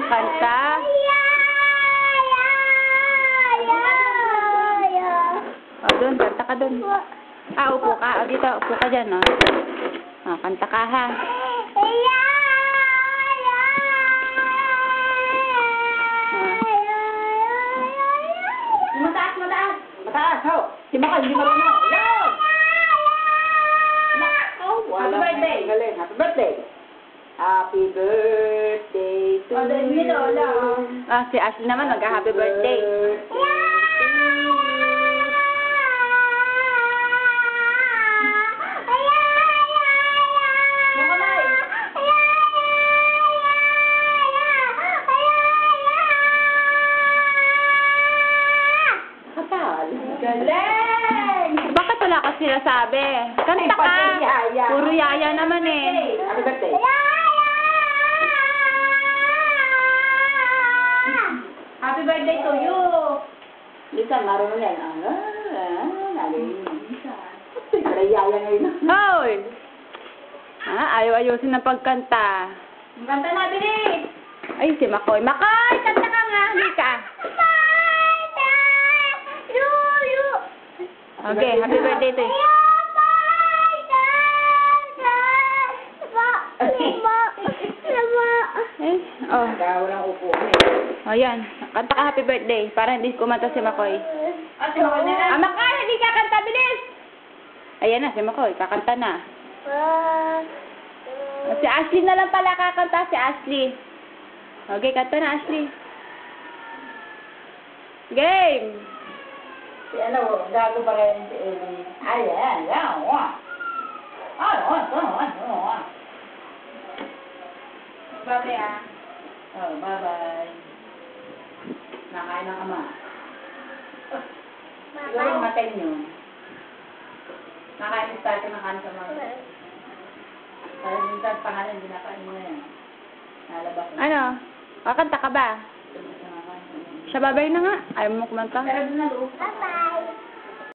kanta. O, doon. Kanta ka doon. Upo ka. O, dito. Upo ka dyan, o. O, kanta ka, ha. Mataas, mataas. Mataas, ho. Si Maka, hindi marunong. Yan! Happy birthday. Galing. Happy birthday. Happy birthday to you. Si Ashley naman, mag-happy birthday. Galing! Bakit wala ka sinasabi? Kanta ka. Puro yaya naman eh. Happy birthday. Happy birthday to you! Lisa, marunong yan. Nagaling. Yaya ngayon. Hoy! Ayaw-ayusin ng pagkanta. Ang ganda na, bilis! Ay, si Makoy. Makoy! Kanta ka nga! Halika. Okay, happy birthday to you. Oh. Walang upo. Oh, yan. Kanta ka happy birthday. Para hindi kumanta si Makoy. Si Makoy na lang. Makoy! Hindi ka kanta! Bilis! Ayan na, si Makoy. Kakanta na. Si Ashley na lang pala kakanta. Si Ashley. Okay, kanta na, Ashley. Game! Si gago pa rin si Ellie. Ayan. Bye ah. Oh, bye-bye. Nakain ng ama. Siguro yung matay nyo. Nakain si Tati ng kanin sa mga. Parang yung Tati pangalan, hindi nakain mo na yan. Nalabas. Ano? Kakanta ka ba? Siya babay na nga. Ayaw mo kumanta? Pero doon na loob.